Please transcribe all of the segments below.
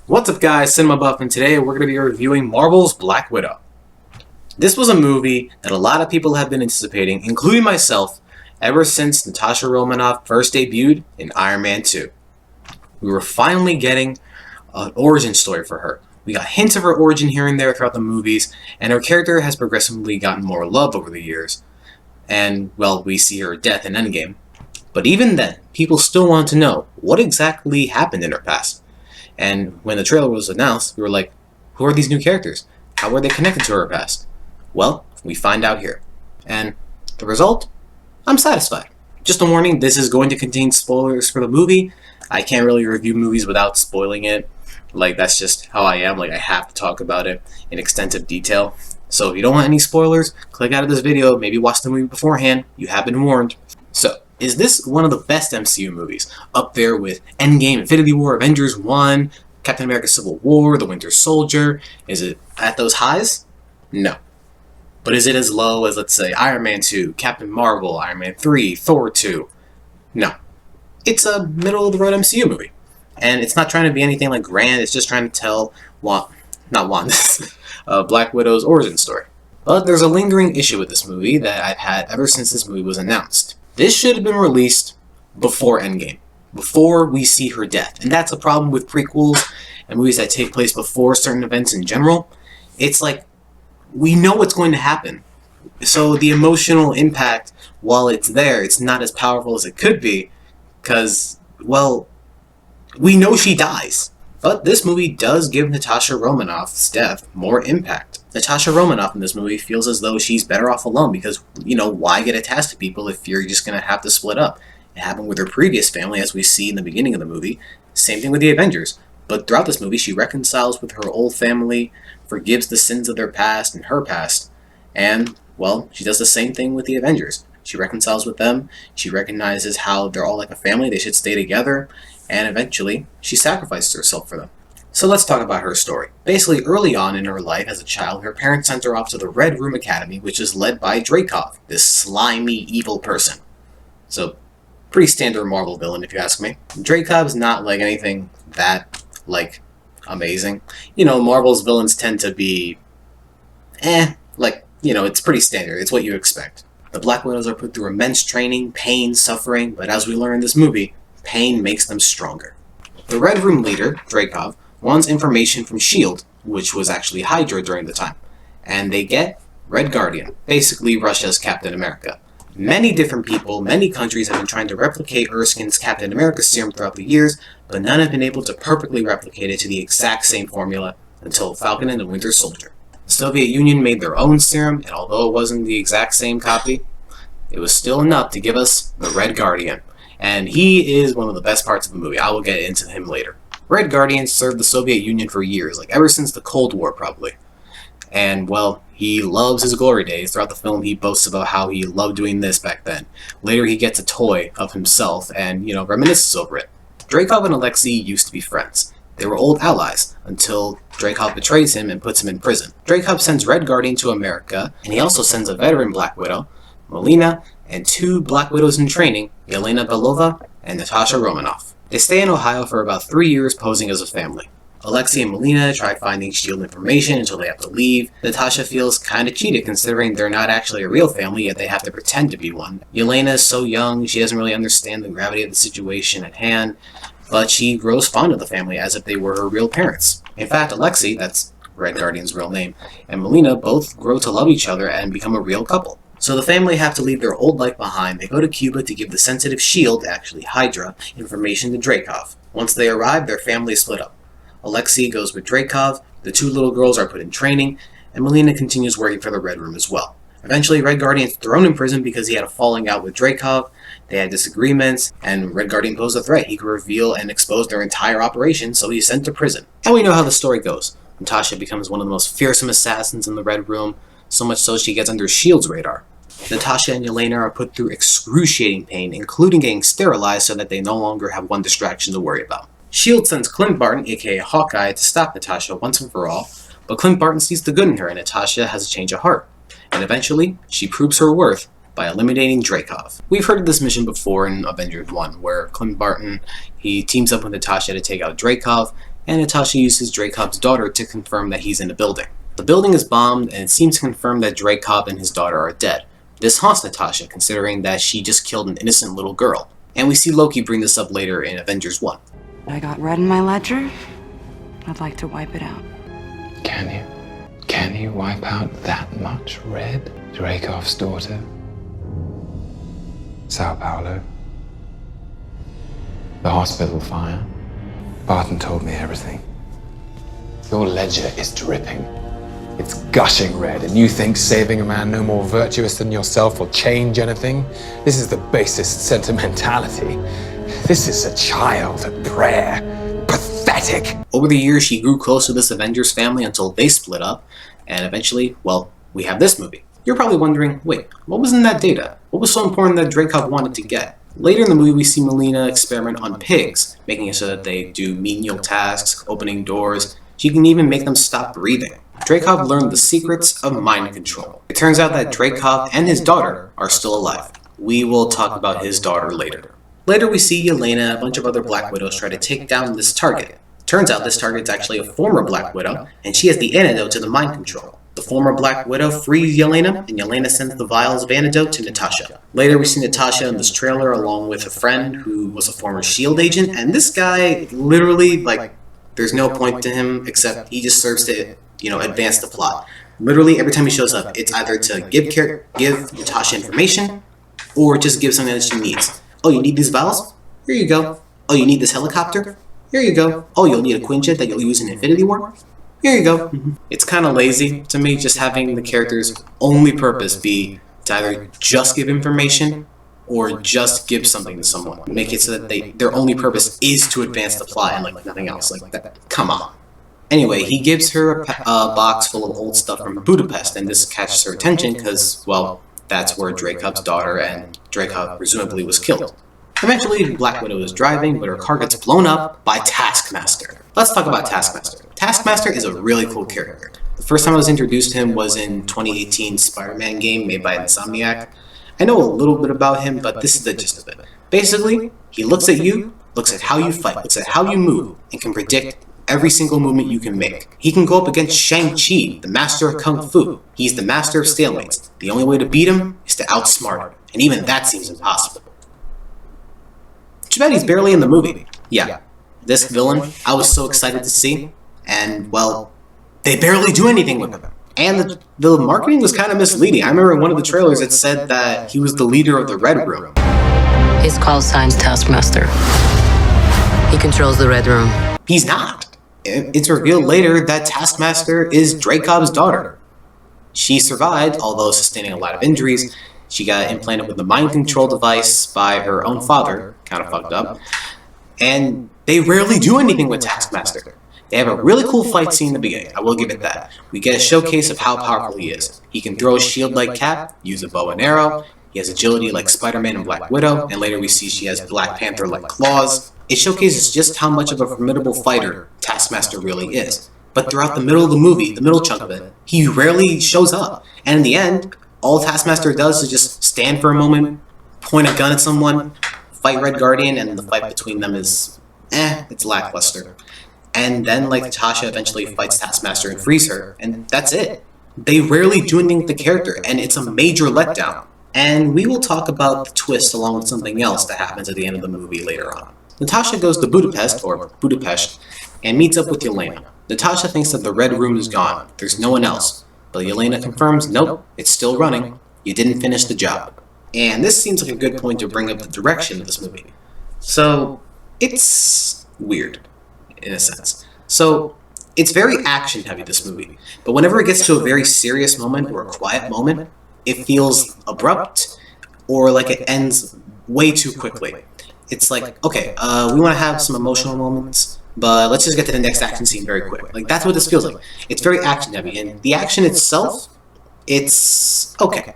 What's up guys, Cinema Buff, and today we're going to be reviewing Marvel's Black Widow. This was a movie that a lot of people have been anticipating, including myself, ever since Natasha Romanoff first debuted in Iron Man 2. We were finally getting an origin story for her. We got hints of her origin here and there throughout the movies, and her character has progressively gotten more love over the years. And, well, we see her death in Endgame. But even then, people still wanted to know what exactly happened in her past. And when the trailer was announced, we were like, who are these new characters? How are they connected to her past? Well, we find out here. And the result? I'm satisfied. Just a warning, this is going to contain spoilers for the movie. I can't really review movies without spoiling it. Like, that's just how I am. Like, I have to talk about it in extensive detail. So if you don't want any spoilers, click out of this video, maybe watch the movie beforehand. You have been warned. So, is this one of the best MCU movies? Up there with Endgame, Infinity War, Avengers 1, Captain America Civil War, The Winter Soldier? Is it at those highs? No. But is it as low as, let's say, Iron Man 2, Captain Marvel, Iron Man 3, Thor 2? No. It's a middle-of-the-road MCU movie. And it's not trying to be anything like grand, it's just trying to tell Black Widow's origin story. But there's a lingering issue with this movie that I've had ever since this movie was announced. This should have been released before Endgame, before we see her death. And that's a problem with prequels and movies that take place before certain events in general. It's like, we know what's going to happen. So the emotional impact, while it's there, it's not as powerful as it could be, because, well, we know she dies. But this movie does give Natasha Romanoff's death more impact. Natasha Romanoff in this movie feels as though she's better off alone because, why get attached to people if you're just going to have to split up? It happened with her previous family, as we see in the beginning of the movie. Same thing with the Avengers. But throughout this movie, she reconciles with her old family, forgives the sins of their past and her past, and, well, she does the same thing with the Avengers. She reconciles with them, she recognizes how they're all like a family, they should stay together, and eventually, she sacrifices herself for them. So let's talk about her story. Basically, early on in her life as a child, her parents sent her off to the Red Room Academy, which is led by Dreykov, this slimy, evil person. So, pretty standard Marvel villain, if you ask me. Dreykov's not like anything that, amazing. Marvel's villains tend to be, it's pretty standard. It's what you expect. The Black Widows are put through immense training, pain, suffering, but as we learn in this movie, pain makes them stronger. The Red Room leader, Dreykov, wants information from S.H.I.E.L.D., which was actually Hydra during the time, and they get Red Guardian, basically Russia's Captain America. Many different people, many countries have been trying to replicate Erskine's Captain America serum throughout the years, but none have been able to perfectly replicate it to the exact same formula until Falcon and the Winter Soldier. The Soviet Union made their own serum, and although it wasn't the exact same copy, it was still enough to give us the Red Guardian. And he is one of the best parts of the movie. I will get into him later. Red Guardian served the Soviet Union for years, ever since the Cold War, probably. And, well, he loves his glory days. Throughout the film, he boasts about how he loved doing this back then. Later, he gets a toy of himself and, reminisces over it. Dreykov and Alexei used to be friends. They were old allies, until Dreykov betrays him and puts him in prison. Dreykov sends Red Guardian to America, and he also sends a veteran Black Widow, Melina, and 2 Black Widows in training, Yelena Belova and Natasha Romanoff. They stay in Ohio for about 3 years posing as a family. Alexei and Melina try finding S.H.I.E.L.D. information until they have to leave. Natasha feels kinda cheated considering they're not actually a real family, yet they have to pretend to be one. Yelena is so young, she doesn't really understand the gravity of the situation at hand, but she grows fond of the family as if they were her real parents. In fact, Alexei, that's Red Guardian's real name, and Melina both grow to love each other and become a real couple. So the family have to leave their old life behind. They go to Cuba to give the sensitive S.H.I.E.L.D., actually Hydra, information to Dreykov. Once they arrive, their family is split up. Alexei goes with Dreykov, the 2 little girls are put in training, and Melina continues working for the Red Room as well. Eventually, Red Guardian is thrown in prison because he had a falling out with Dreykov, they had disagreements, and Red Guardian posed a threat. He could reveal and expose their entire operation, so he's sent to prison. And we know how the story goes. Natasha becomes one of the most fearsome assassins in the Red Room, so much so she gets under S.H.I.E.L.D.'s radar. Natasha and Yelena are put through excruciating pain, including getting sterilized so that they no longer have one distraction to worry about. S.H.I.E.L.D. sends Clint Barton, aka Hawkeye, to stop Natasha once and for all, but Clint Barton sees the good in her and Natasha has a change of heart. And eventually, she proves her worth by eliminating Dreykov. We've heard of this mission before in Avengers 1, where Clint Barton, he teams up with Natasha to take out Dreykov, and Natasha uses Dreykov's daughter to confirm that he's in the building. The building is bombed, and it seems to confirm that Dreykov and his daughter are dead. This haunts Natasha, considering that she just killed an innocent little girl. And we see Loki bring this up later in Avengers 1. I got red in my ledger. I'd like to wipe it out. Can you? Can you wipe out that much red? Dreykov's daughter? Sao Paulo? The hospital fire? Barton told me everything. Your ledger is dripping. It's gushing red, and you think saving a man no more virtuous than yourself will change anything? This is the basest sentimentality. This is a child at prayer. Pathetic! Over the years, she grew close to this Avengers family until they split up, and eventually, well, we have this movie. You're probably wondering, wait, what was in that data? What was so important that Dreykov wanted to get? Later in the movie, we see Melina experiment on pigs, making it so that they do menial tasks, opening doors. She can even make them stop breathing. Dreykov learned the secrets of mind control. It turns out that Dreykov and his daughter are still alive. We will talk about his daughter later. Later we see Yelena and a bunch of other Black Widows try to take down this target. Turns out this target's actually a former Black Widow, and she has the antidote to the mind control. The former Black Widow frees Yelena, and Yelena sends the vials of antidote to Natasha. Later we see Natasha in this trailer along with a friend who was a former S.H.I.E.L.D. agent, and this guy literally, there's no point to him except he just serves to, advance the plot. Literally every time he shows up, it's either to give Natasha information, or just give something that she needs. Oh, you need these vials? Here you go. Oh, you need this helicopter? Here you go. Oh, you'll need a Quinjet that you'll use in Infinity War? Here you go. It's kind of lazy to me, just having the character's only purpose be to either just give information or just give something to someone. Make it so that their only purpose is to advance the plot and nothing else. That. Come on. Anyway, he gives her a box full of old stuff from Budapest, and this catches her attention because, well, that's where Dreykov's daughter and Dreykov presumably was killed. Eventually, Black Widow is driving, but her car gets blown up by Taskmaster. Let's talk about Taskmaster. Taskmaster is a really cool character. The first time I was introduced to him was in 2018 Spider-Man game made by Insomniac. I know a little bit about him, but this is the gist of it. Basically, he looks at you, looks at how you fight, looks at how you move, and can predict every single movement you can make. He can go up against Shang-Chi, the master of Kung Fu. He's the master of stalemates. The only way to beat him is to outsmart him, and even that seems impossible. Too bad he's barely in the movie. Yeah, this villain I was so excited to see, and, well, they barely do anything with him. And the marketing was kind of misleading. I remember in one of the trailers it said that he was the leader of the Red Room. His call sign's Taskmaster. He controls the Red Room. He's not. It's revealed later that Taskmaster is Dreykov's daughter. She survived, although sustaining a lot of injuries. She got implanted with the mind control device by her own father, kind of fucked up. And they rarely do anything with Taskmaster. They have a really cool fight scene in the beginning, I will give it that. We get a showcase of how powerful he is. He can throw a shield like Cap, use a bow and arrow, he has agility like Spider-Man and Black Widow, and later we see she has Black Panther like claws. It showcases just how much of a formidable fighter Taskmaster really is. But throughout the middle of the movie, the middle chunk of it, he rarely shows up. And in the end, all Taskmaster does is just stand for a moment, point a gun at someone, fight Red Guardian, and the fight between them is, it's lackluster. And then, Natasha eventually fights Taskmaster and frees her, and that's it. They rarely do anything with the character, and it's a major letdown. And we will talk about the twist along with something else that happens at the end of the movie later on. Natasha goes to Budapest, and meets up with Yelena. Natasha thinks that the Red Room is gone, there's no one else. But Yelena confirms, nope, it's still running. You didn't finish the job. And this seems like a good point to bring up the direction of this movie. So, it's weird, in a sense. So, it's very action-heavy, this movie. But whenever it gets to a very serious moment or a quiet moment, it feels abrupt, or like it ends way too quickly. It's like, okay, we want to have some emotional moments, but let's just get to the next action scene very quick. That's what this feels like. It's very action-heavy, and the action itself, it's okay.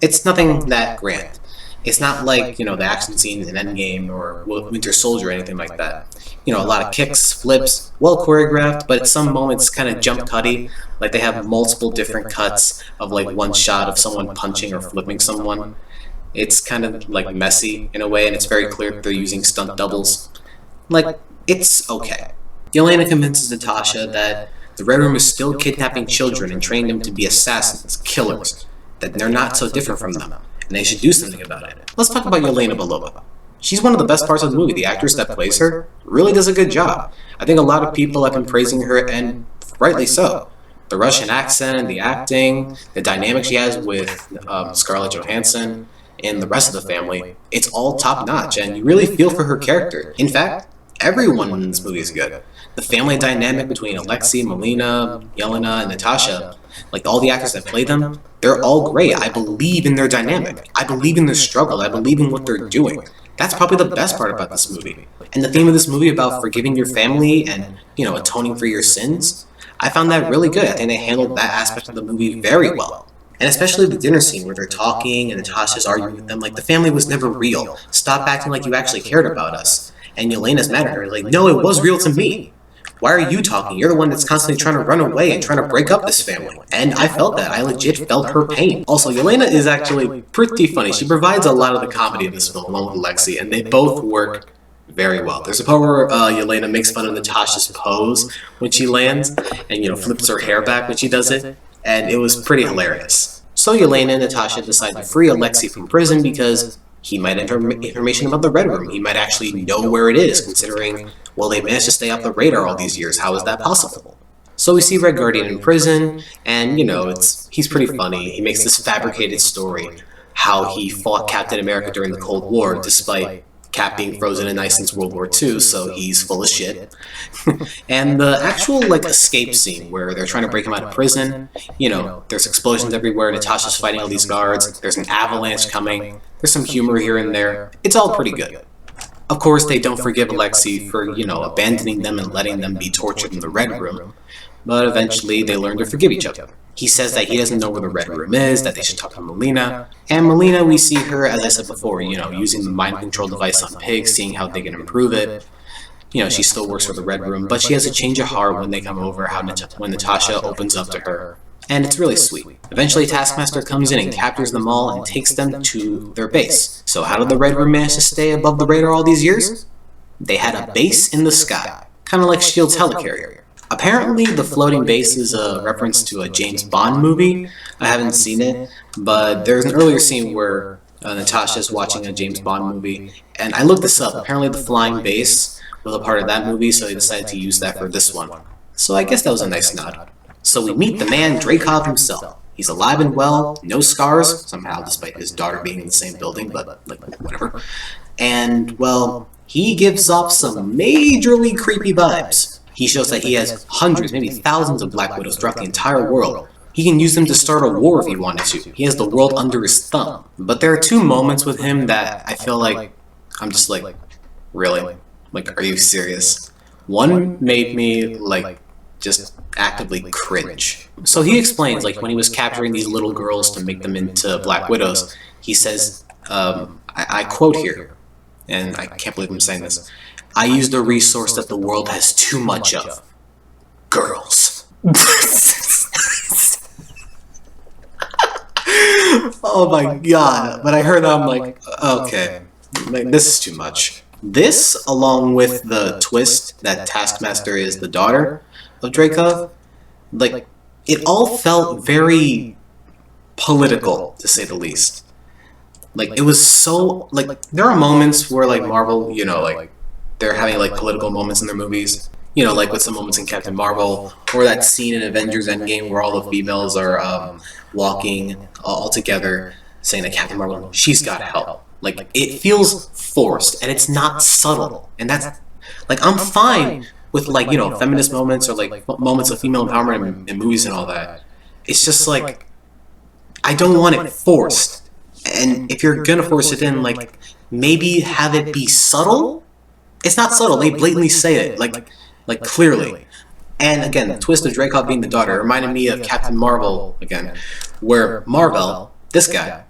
It's nothing that grand. It's not like, the action scenes in Endgame or Winter Soldier or anything like that. A lot of kicks, flips, well choreographed, but at some moments kind of jump cutty. They have multiple different cuts of one shot of someone punching or flipping someone. It's kind of messy in a way, and it's very clear they're using stunt doubles. It's okay. Yelena convinces Natasha that the Red Room is still kidnapping children and training them to be assassins, killers, that they're not so different from them, and they should do something about it. Let's talk about Yelena Belova. She's one of the best parts of the movie. The actress that plays her really does a good job. I think a lot of people have been praising her, and rightly so. The Russian accent, the acting, the dynamic she has with Scarlett Johansson, and the rest of the family, it's all top-notch, and you really feel for her character. In fact, everyone in this movie is good. The family dynamic between Alexei, Melina, Yelena, and Natasha, like all the actors that play them, they're all great. I believe in their dynamic. I believe in their struggle. I believe in what they're doing. That's probably the best part about this movie. And the theme of this movie about forgiving your family and, atoning for your sins, I found that really good. I think they handled that aspect of the movie very well. And especially the dinner scene where they're talking and Natasha's arguing with them, like, the family was never real. Stop acting like you actually cared about us. And Yelena's mad at her, like, no, it was real to me. Why are you talking? You're the one that's constantly trying to run away and trying to break up this family. And I felt that. I legit felt her pain. Also, Yelena is actually pretty funny. She provides a lot of the comedy of this film along with Alexei, and they both work very well. There's a part where Yelena makes fun of Natasha's pose when she lands and, flips her hair back when she does it, and it was pretty hilarious. So Yelena and Natasha decide to free Alexei from prison because he might have information about the Red Room. He might actually know where it is, considering, well, they managed to stay off the radar all these years. How is that possible? So we see Red Guardian in prison, and, he's pretty funny. He makes this fabricated story, how he fought Captain America during the Cold War, despite Cap being frozen in ice since World War II, so he's full of shit. And the actual, escape scene where they're trying to break him out of prison, there's explosions everywhere, Natasha's fighting all these guards, there's an avalanche coming, there's some humor here and there. It's all pretty good. Of course, they don't forgive Alexei for, abandoning them and letting them be tortured in the Red Room, but eventually they learn to forgive each other. He says that he doesn't know where the Red Room is, that they should talk to Melina. And Melina, we see her, as I said before, using the mind control device on Pig, seeing how they can improve it. She still works for the Red Room, but she has a change of heart when they come over, when Natasha opens up to her. And it's really sweet. Eventually, Taskmaster comes in and captures them all and takes them to their base. So how did the Red Room manage to stay above the radar all these years? They had a base in the sky, kind of like S.H.I.E.L.D.'s helicarrier. Apparently, the floating base is a reference to a James Bond movie. I haven't seen it, but there's an earlier scene where Natasha's watching a James Bond movie, and I looked this up. Apparently, the flying base was a part of that movie, so they decided to use that for this one. So I guess that was a nice nod. So we meet the man Dreykov himself. He's alive and well, no scars, somehow, despite his daughter being in the same building, but, whatever. And, well, he gives off some majorly creepy vibes. He shows that he has hundreds, maybe thousands of Black Widows throughout the entire world. He can use them to start a war if he wanted to. He has the world under his thumb. But there are two moments with him that I feel like, I'm just like, really? Are you serious? One made me, just actively cringe. So he explains, when he was capturing these little girls to make them into Black Widows, he says, I quote here, and I can't believe I'm saying this, I used a resource that the world has too much of. Girls. Oh my god. When I heard that, I'm like, okay, this is too much. This, along with the twist that Taskmaster is the daughter of Dreykov, it all felt very political, to say the least. It was so, there are moments where, Marvel, they're having, political moments in their movies. With some moments in Captain Marvel, or that scene in Avengers Endgame where all the females are walking all together, saying that Captain Marvel, she's got help. It feels forced, and it's not subtle. And that's, I'm fine with, feminist moments or, moments of female empowerment in movies and all that. It's just, I don't want it forced. And if you're gonna force it in, maybe have it be subtle? It's not subtle, they blatantly say it, clearly. And again, the twist of Dreykov being the daughter reminded me of Captain Marvel, again, where Marvel, this guy,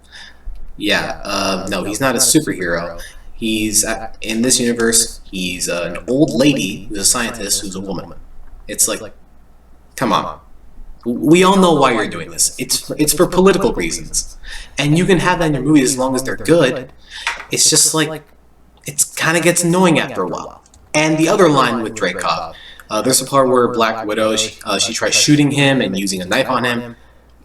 no, he's not a superhero. He's, in this universe, he's an old lady who's a scientist who's a woman. It's come on. We all know why you're doing this. It's for political reasons. And you can have that in your movies as long as they're good. It's just it kind of gets annoying after a while. And the other line with Dreykov, There's a part where Black Widow, she tries shooting him and using a knife on him,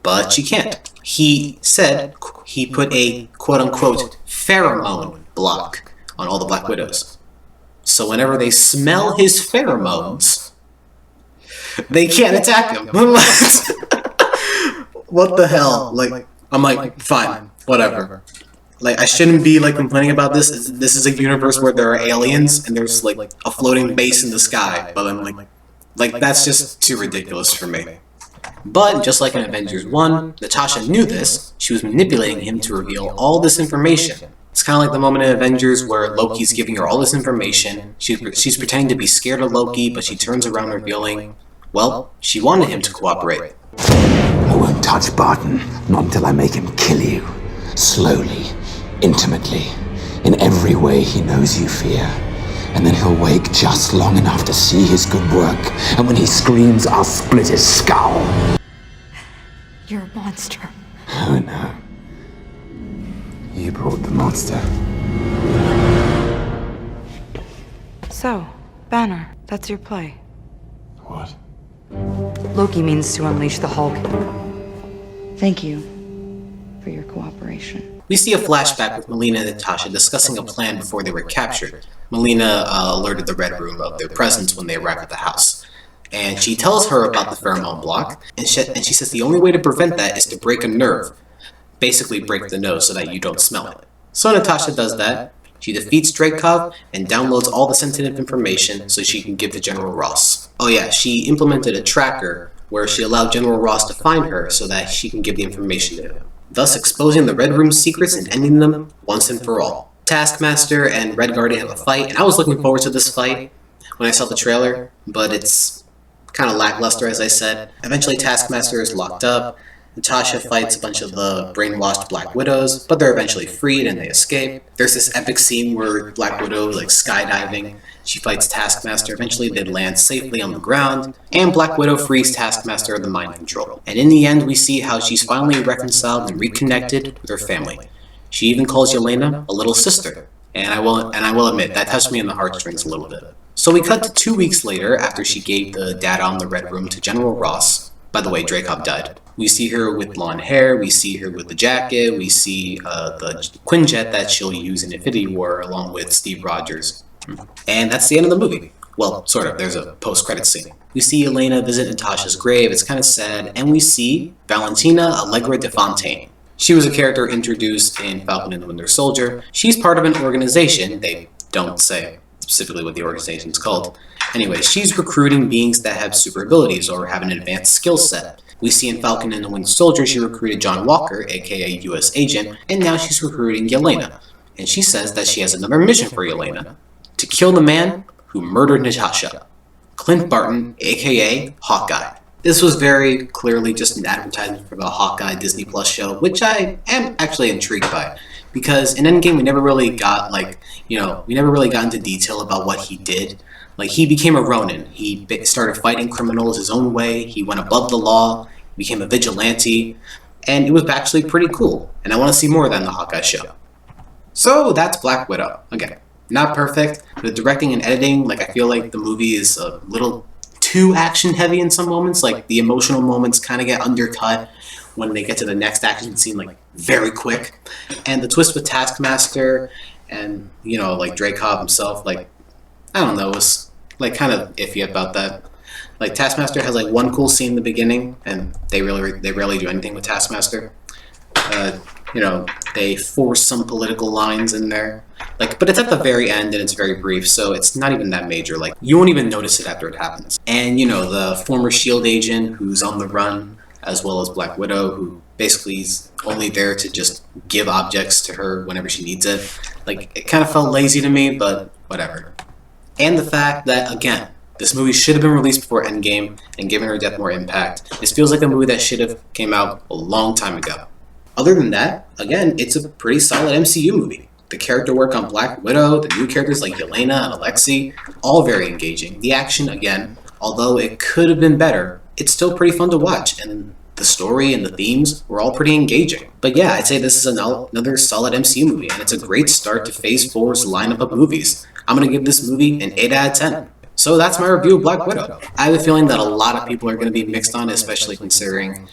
but she can't. He said he put a quote-unquote pheromone block on all the Black Widows. So whenever they smell his pheromones, they can't attack him. What the hell? Like, I'm like, fine, whatever. Like, I shouldn't be like complaining about this. This is a universe where there are aliens and there's like a floating base in the sky. But I'm like that's just too ridiculous for me. But just like in Avengers 1, Natasha knew this. She was manipulating him to reveal all this information. It's kind of like the moment in Avengers where Loki's giving her all this information. She's pretending to be scared of Loki, but she turns around revealing, well, she wanted him to cooperate. I won't touch Barton, not until I make him kill you. Slowly, intimately, in every way he knows you fear. And then he'll wake just long enough to see his good work. And when he screams, I'll split his skull. You're a monster. Oh no. You brought the monster. So, Banner, that's your play. What? Loki means to unleash the Hulk. Thank you for your cooperation. We see a flashback with Melina and Natasha discussing a plan before they were captured. Melina alerted the Red Room of their presence when they arrived at the house. And she tells her about the pheromone block, and she says the only way to prevent that is to break a nerve. Basically break the nose so that you don't smell it. So Natasha does that. She defeats Dreykov and downloads all the sensitive information so she can give to General Ross. Oh yeah, she implemented a tracker where she allowed General Ross to find her so that she can give the information to him, thus exposing the Red Room's secrets and ending them once and for all. Taskmaster and Red Guardian have a fight, and I was looking forward to this fight when I saw the trailer, but it's kind of lackluster, as I said. Eventually Taskmaster is locked up. Natasha fights a bunch of the brainwashed Black Widows, but they're eventually freed and they escape. There's this epic scene where Black Widow is like skydiving. She fights Taskmaster. Eventually they land safely on the ground, and Black Widow frees Taskmaster of the mind control. And in the end, we see how she's finally reconciled and reconnected with her family. She even calls Yelena a little sister, and I will admit that touched me in the heartstrings a little bit. So we cut to 2 weeks later after she gave the data on the Red Room to General Ross. By the way, Dreykov died. We see her with blonde hair, we see her with the jacket, we see the Quinjet that she'll use in Infinity War along with Steve Rogers. And that's the end of the movie. Well, sort of. There's a post-credit scene. We see Elena visit Natasha's grave. It's kind of sad. And we see Valentina Allegra de Fontaine. She was a character introduced in Falcon and the Winter Soldier. She's part of an organization. They don't say specifically what the organization is called. Anyway, she's recruiting beings that have super abilities or have an advanced skill set. We see in Falcon and the Winter Soldier she recruited John Walker, aka US Agent, and now she's recruiting Yelena. And she says that she has another mission for Yelena: to kill the man who murdered Natasha, Clint Barton, aka Hawkeye. This was very clearly just an advertisement for the Hawkeye Disney Plus show, which I am actually intrigued by. Because in Endgame we never really got into detail about what he did. Like, he became a Ronin. He started fighting criminals his own way. He went above the law, became a vigilante, and it was actually pretty cool. And I want to see more of that in the Hawkeye show. So that's Black Widow. Again, not perfect. The directing and editing, I feel like the movie is a little too action heavy in some moments. Like, the emotional moments kind of get undercut when they get to the next action scene, very quick. And the twist with Taskmaster and, Dreykov himself, I don't know, it was kind of iffy about that. Taskmaster has one cool scene in the beginning, and they rarely do anything with Taskmaster. They force some political lines in there, but it's at the very end and it's very brief, so it's not even that major. You won't even notice it after it happens. And the former S.H.I.E.L.D. agent who's on the run, as well as Black Widow, who basically is only there to just give objects to her whenever she needs it. It kind of felt lazy to me, but whatever. And the fact that, again, this movie should have been released before Endgame and given her death more impact. This feels like a movie that should have came out a long time ago. Other than that, again, it's a pretty solid MCU movie. The character work on Black Widow, the new characters like Yelena and Alexei, all very engaging. The action, again, although it could have been better, it's still pretty fun to watch, and the story and the themes were all pretty engaging. But yeah, I'd say this is another solid MCU movie, and it's a great start to Phase 4's lineup of movies. I'm going to give this movie an 8 out of 10. So that's my review of Black Widow. I have a feeling that a lot of people are going to be mixed on it, especially considering,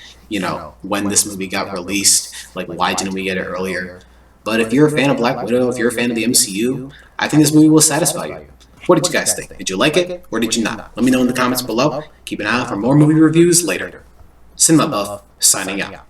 when this movie got released. Like, why didn't we get it earlier? But if you're a fan of Black Widow, if you're a fan of the MCU, I think this movie will satisfy you. What did you guys think? Did you like it, or did you not? Let me know in the comments below. Keep an eye out for more movie reviews later. Cinema Buff, signing out.